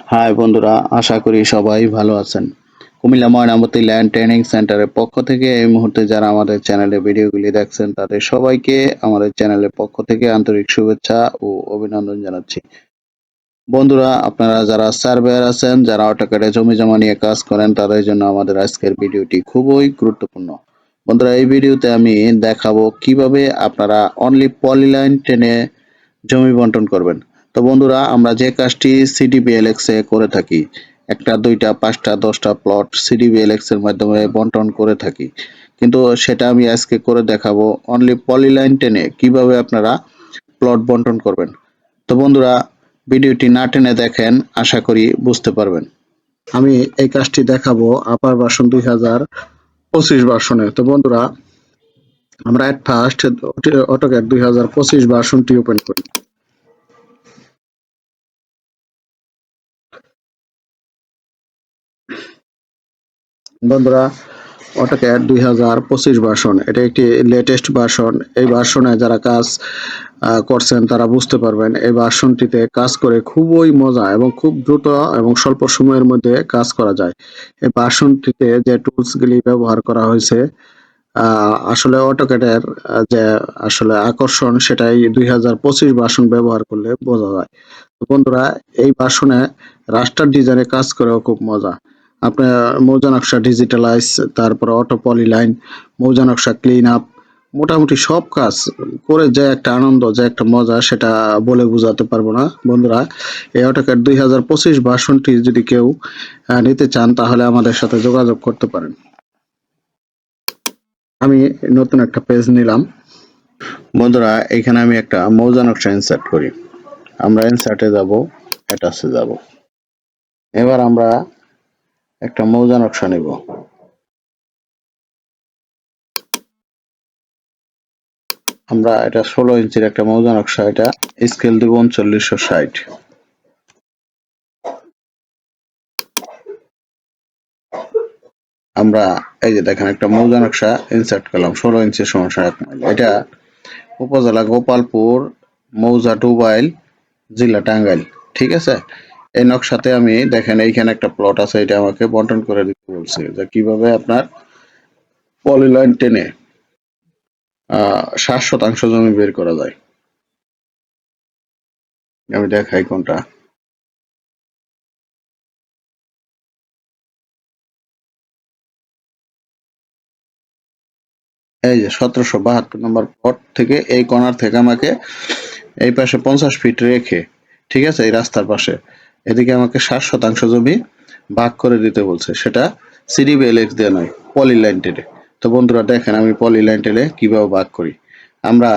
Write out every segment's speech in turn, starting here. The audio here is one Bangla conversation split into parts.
হাই বন্ধুরা, আশা করি সবাই ভালো আছেন। কুমিল্লা ময়নামতি ল্যান্ড ট্রেনিং সেন্টারের পক্ষ থেকে এই মুহূর্তে যারা আমাদের চ্যানেলে ভিডিওগুলি দেখছেন তাদের সবাইকে আমাদের চ্যানেলের পক্ষ থেকে আন্তরিক শুভেচ্ছা ও অভিনন্দন জানাচ্ছি। বন্ধুরা, আপনারা যারা সার্ভেয়ার আছেন, যারা অটোক্যাডে জমি জমা নিয়ে কাজ করেন, তাদের জন্য আমাদের আজকের ভিডিওটি খুবই গুরুত্বপূর্ণ। বন্ধুরা, এই ভিডিওতে আমি দেখাবো কিভাবে আপনারা অনলি পলিলাইন টেনে জমি বন্টন করবেন। তো বন্ধুরা, আমরা যে কাজটি সিডিবিএলএক্স এ করে থাকি, একটা দুইটা পাঁচটা 10টা প্লট সিডিবিএলএক্স এর মাধ্যমে বন্টন করে থাকি, কিন্তু সেটা আমি আজকে করে দেখাবো অনলি পলিলাইন টেনে কিভাবে আপনারা প্লট বন্টন করবেন। তো বন্ধুরা, ভিডিওটি না টেনে দেখেন, আশা করি বুঝতে পারবেন। আমি এই কাজটি দেখাবো আপার ভার্সন 2025 ভার্সনে। তো বন্ধুরা, আমরা এট ফার্স্ট অটোক্যাড 2025 ভার্সনটি ওপেন করি। বন্ধুরা, অটোক্যাড 2025 ভার্সন, এটা একটি লেটেস্ট ভার্সন। এই ভার্সনে যারা কাজ করছেন তারা বুঝতে পারবেন। এই ভার্সনটিতে কাজ করে খুবই মজা এবং খুব দ্রুত এবং স্বল্প সময়ের মধ্যে কাজ করা যায়। এই ভার্সনটিতে যে টুলসগুলি ব্যবহার করা হয়েছে, আসলে অটোক্যাডের যে আসলে আকর্ষণ সেটাই 2025 ভার্সন ব্যবহার করলে বোঝা যায়। তো বন্ধুরা, এই ভার্সনে রাস্টার ডিজাইনে কাজ করেও খুব মজা। আপনার মৌজা নকশা ডিজিটালাইজ, তারপর অটো পলিলাইন, মৌজা নকশা ক্লিন আপ, মোটামুটি সব কাজ করে যে একটা আনন্দ, যে একটা মজা, সেটা বলে বোঝাতে পারবো না। বন্ধুরা, এই অটোক্যাড 2025 ভার্সনটি যদি কেউ নিতে চান তাহলে আমাদের সাথে যোগাযোগ করতে পারেন। আমি নতুন একটা পেজ নিলাম। বন্ধুরা, এখানে আমি একটা মৌজা নকশা ইনসার্ট করি। আমরা ইনসার্টে যাব, অ্যাটাচে যাব। এবার আমরা একটা মৌজা নকশা নেব। আমরা এটা 16 ইঞ্চির একটা মৌজা নকশা, এটা স্কেল দেব 3960। আমরা এই যে দেখেন একটা মৌজা নকশা ইনসার্ট করলাম 16 ইঞ্চি সমান 7 মাইল। এটা উপজেলা গোপালপুর, মৌজা ডুবাইল, জেলা টাঙ্গাইল। ঠিক আছে, এই নকশাতে আমি দেখেন এইখানে একটা প্লট আছে, এটা আমাকে বন্টন করে দিতে বলছে যে কিভাবে আপনার পলিলাইন টেনে 60% জমি বের করা যায়। আমি দেখাই কোনটা। এই যে 1772 নম্বর প্লট থেকে এই কর্নার থেকে আমাকে এই পাশে 50 ফিট রেখে, ঠিক আছে, এই রাস্তার পাশে এদিকে আমাকে 60% জমি ভাগ করে দিতে বলছে। সেটা সিডিবিএলএক্স দিয়ে নয়, পলিলাইন টেনে। তো বন্ধুরা দেখেন আমি পলিলাইন টেনে কিভাবে ভাগ করি। আমরা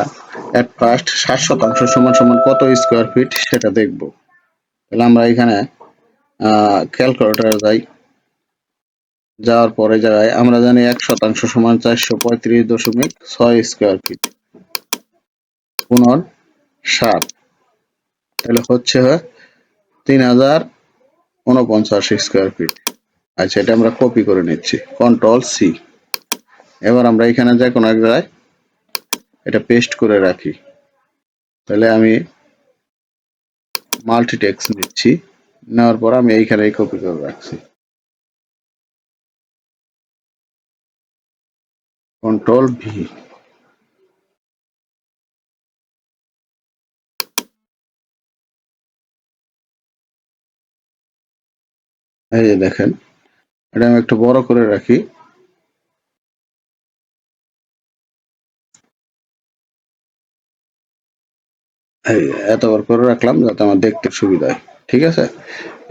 এট ফার্স্ট 60% সমান সমান কত স্কোয়ার ফিট সেটা দেখব। তাহলে আমরা এখানে ক্যালকুলেটরে যাই। যাওয়ার পরে জায়গায় আমরা জানি 1% সমান 435.6 স্কোয়ার ফিট পুনর 7, তাহলে হচ্ছে 3049 স্কোয়ার ফিট। আচ্ছা, এটা আমরা কপি করে নিচ্ছি, কন্ট্রোল সি। এবার আমরা এখানে যে কোনো এক জায়গায় এটা পেস্ট করে রাখি। তাহলে আমি মাল্টিটেক্স নিচ্ছি, নেওয়ার পর আমি এইখানে কপি করে রাখছি, কন্ট্রোল ভি। এই যে দেখেন, এটা আমি একটু বড় করে রাখি। এই এত বড় করে রাখলাম যাতে আমার দেখতে সুবিধা হয়। ঠিক আছে,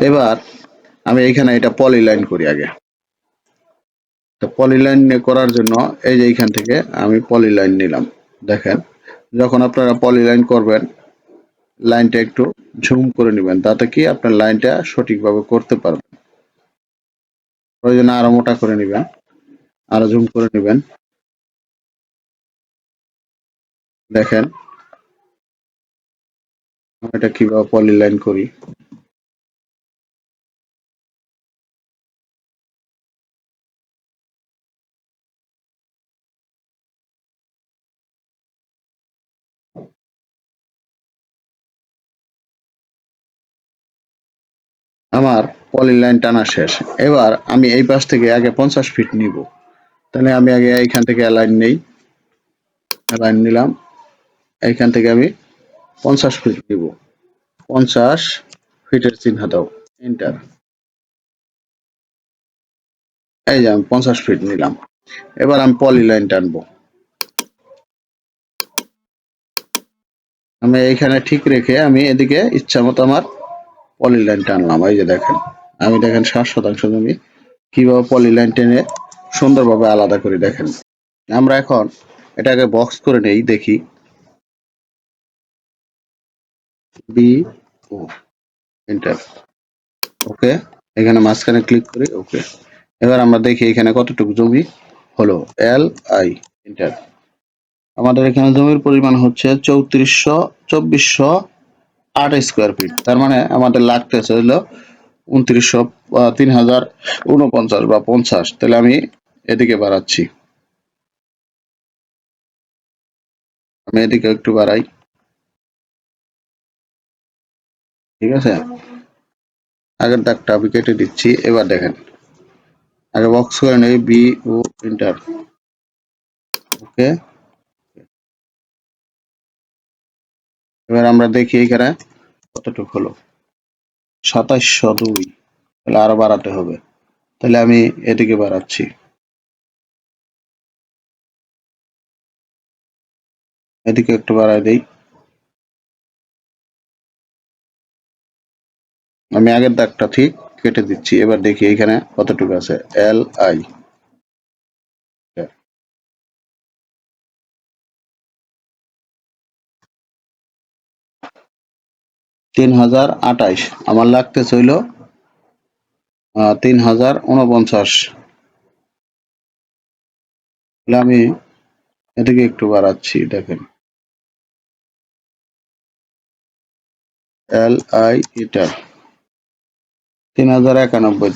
এবার আমি এইখানে এটা পলিলাইন করি আগে। তো পলিলাইন করার জন্য এই যে এইখান থেকে আমি পলিলাইন নিলাম। দেখেন, যখন আপনারা পলিলাইন করবেন লাইনটা একটু ঝুম করে নেবেন, তাতে কি আপনার লাইনটা সঠিকভাবে করতে পারবেন। প্রয়োজনে আরো মোটা করে নেবেন, আরো ঝুম করে নেবেন। দেখেন আমি এটা কিভাবে পলিলাইন করি। আমার পলিলাইন টানা শেষ। এবার আমি এই পাশ থেকে আগে 50 ফিট নিব। তাহলে আমি আগে এইখান থেকে অ্যালাইন নেই, অ্যালাইন নিলাম। এইখান থেকে আমি 50 ফিট নিব। 50 ফিটের চিহ্ন দাও, এন্টার। এই যে আমি 50 ফিট নিলাম। এবার আমি পলিলাইন টানবো। আমি এইখানে ঠিক রেখে আমি এদিকে ইচ্ছা মতো আমার পলিলাইন টানলাম। এই যে দেখেন, আমি দেখেন 60% জমি কিভাবে পলিলাইন টেনে সুন্দরভাবে আলাদা করে দেখেন। আমরা এখন এটাকে বক্স করে নেই, দেখি। বি ও এন্টার, ওকে। এখানে মাঝখানে ক্লিক করি, ওকে। এবার আমরা দেখি এখানে কতটুকু জমি হলো, এল আই এন্টার। আমাদের এখানে জমির পরিমাণ হচ্ছে 2408 স্কোয়ার ফিট। তার মানে আমাদের লাগতেছে হলো 3049 বা 50। তাহলে আমি এদিকে বাড়াচ্ছি, আমি এদিকে একটু বাড়াই, ঠিক আছে। আগের দাগটা আমি কেটে দিচ্ছি। এবার দেখেন, আগে বক্স করে নেই, বি ও এন্টার, ওকে। এবার আমরা দেখি এখানে কতটুকু হলো, 2702। তাহলে আরো বাড়াতে হবে। তাহলে আমি এদিকে বাড়াচ্ছি, এদিকে একটু বাড়াই দেই। আমি আগের দাগটা ঠিক কেটে দিচ্ছি। এবার দেখি এখানে কতটুকু আছে, এল আই 3028। আমার লাগতেছে হইল 3049। তাহলে আমি এদিকে একটু বাড়াচ্ছি, দেখেন, এল আই এটা 3091।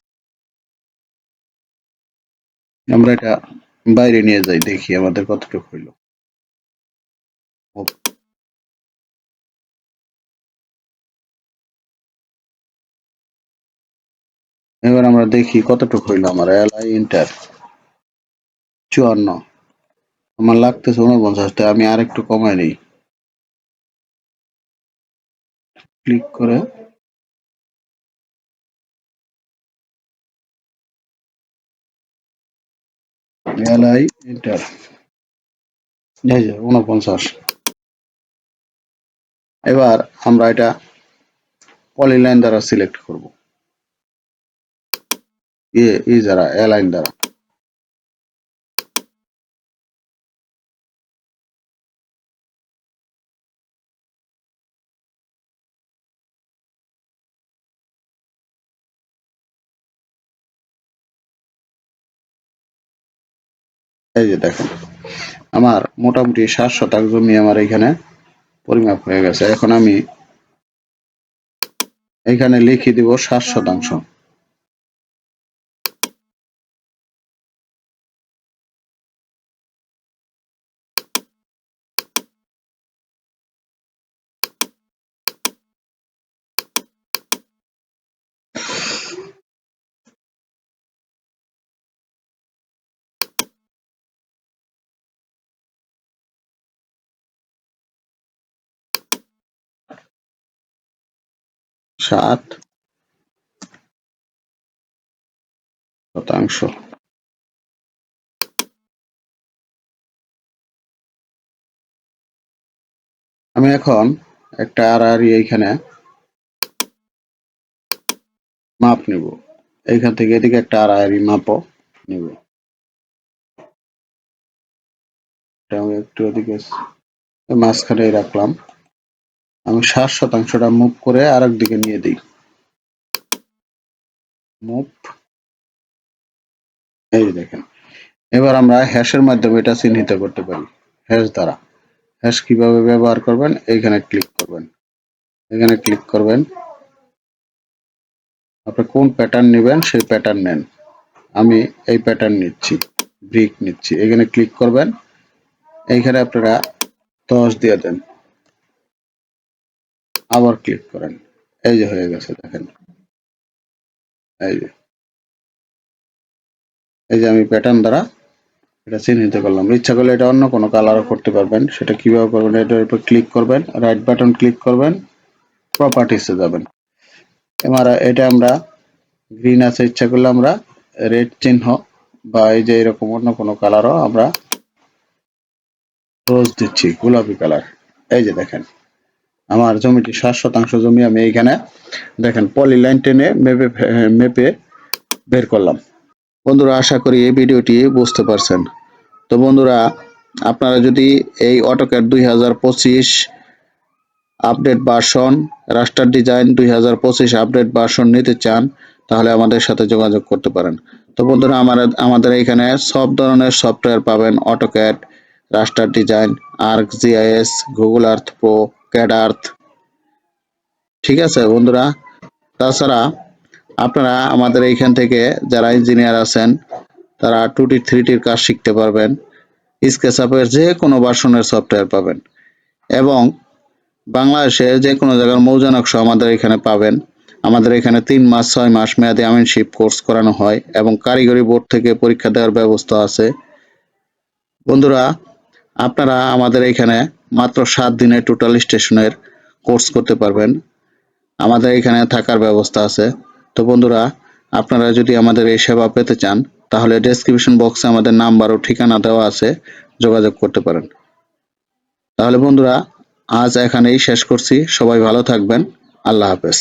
আমরা এটা বাইরে নিয়ে যাই, দেখি আমাদের কতটুকু হইল। এবার আমরা দেখি কতটুকু হইল আমার, এল আই ইন্টার 54। আমার লাগতেছে 49, তাই আমি আর একটু কমাই নেই, ক্লিক করে এল আই ইন্টার, এই যে 49। এবার আমরা এটা পলিলাইন দ্বারা সিলেক্ট করব, ই দ্বারা, অ্যালাইন দ্বারা। এই যে দেখেন, আমার মোটামুটি 60 শতাংশ জমি আমার এখানে পরিমাপ হয়ে গেছে। এখন আমি এখানে লিখে দিব 60%। 7%। আমি এখন একটা আড়াআড়ি এইখানে মাপ নিব। এইখান থেকে এদিকে একটা আড়াআড়ি মাপও নিব। এটা আমি একটু ওদিকে মাঝখানে রাখলাম। আমি 60%টা মুভ করে আরেক দিকে নিয়ে দিই, মুভ। এই দেখেন, এবার আমরা হ্যাশের মাধ্যমে এটা চিহ্নিত করতে পারি, হ্যাশ দ্বারা। হ্যাশ কিভাবে ব্যবহার করবেন, এইখানে ক্লিক করবেন, এখানে ক্লিক করবেন। আপনি কোন প্যাটার্ন নেবেন সেই প্যাটার্ন নেন। আমি এই প্যাটার্ন নিচ্ছি, ব্রিক নিচ্ছি। এখানে ক্লিক করবেন, এইখানে আপনারা 10 দিয়ে দেন, আবার ক্লিক করেন। এই যে হয়ে গেছে, দেখেন। এই যে আমি প্যাটার্ন দ্বারা এটা চিহ্নিত করলাম। ইচ্ছা করলে এটা অন্য কোনো কালারও করতে পারবেন। সেটা কিভাবে করবেন, এটার উপর ক্লিক করবেন, রাইট বাটন ক্লিক করবেন, প্রপার্টিসে যাবেন। এটা আমরা গ্রিন আছে, ইচ্ছা করলে আমরা রেড চিহ্ন বা এই যে এরকম অন্য কোনো কালারও আমরা রোজ দিচ্ছি, গোলাপি কালার। এই যে দেখেন আমার জমিটি 60% জমি, আমি এইখানে দেখেন পলিলাইন টেনে মেপে বের করলাম। বন্ধুরা আশা করি এই ভিডিওটি বুঝতে পারছেন। তো বন্ধুরা আপনারা যদি এই অটোক্যাড 2025 আপডেট ভার্সন, রাস্টার ডিজাইন 2025 আপডেট ভার্সন নিতে চান তাহলে আমাদের সাথে যোগাযোগ করতে পারেন। তো বন্ধুরা আমাদের এখানে সব ধরনের সফটওয়্যার পাবেন, AutoCAD, raster design, ArcGIS, Google Earth Pro, CAD Earth. ঠিক আছে বন্ধুরা, তাছাড়া আপনারা আমাদের এইখান থেকে যারা ইঞ্জিনিয়ার আছেন তারা 2D 3Dর কাজ শিখতে পারবেন। স্কেচআপের যে কোনো ভার্সনের সফটওয়্যার পাবেন এবং বাংলাদেশে যে কোনো জায়গার মৌজা নকশা আমাদের এখানে পাবেন। আমাদের এখানে 3 মাস 6 মাস মেয়াদী আমিনশিপ কোর্স করানো হয় এবং কারিগরি বোর্ড থেকে পরীক্ষা দেওয়ার ব্যবস্থা আছে। বন্ধুরা আপনারা আমাদের এখানে মাত্র 7 দিনে টোটাল স্টেশনের কোর্স করতে পারবেন। আমাদের এখানে থাকার ব্যবস্থা আছে। তো বন্ধুরা আপনারা যদি আমাদের এই সেবা পেতে চান তাহলে ডেসক্রিপশন বক্সে আমাদের নাম্বার ও ঠিকানা দেওয়া আছে, যোগাযোগ করতে পারেন। তাহলে বন্ধুরা আজ এখানেই শেষ করছি। সবাই ভালো থাকবেন। আল্লাহ হাফেজ।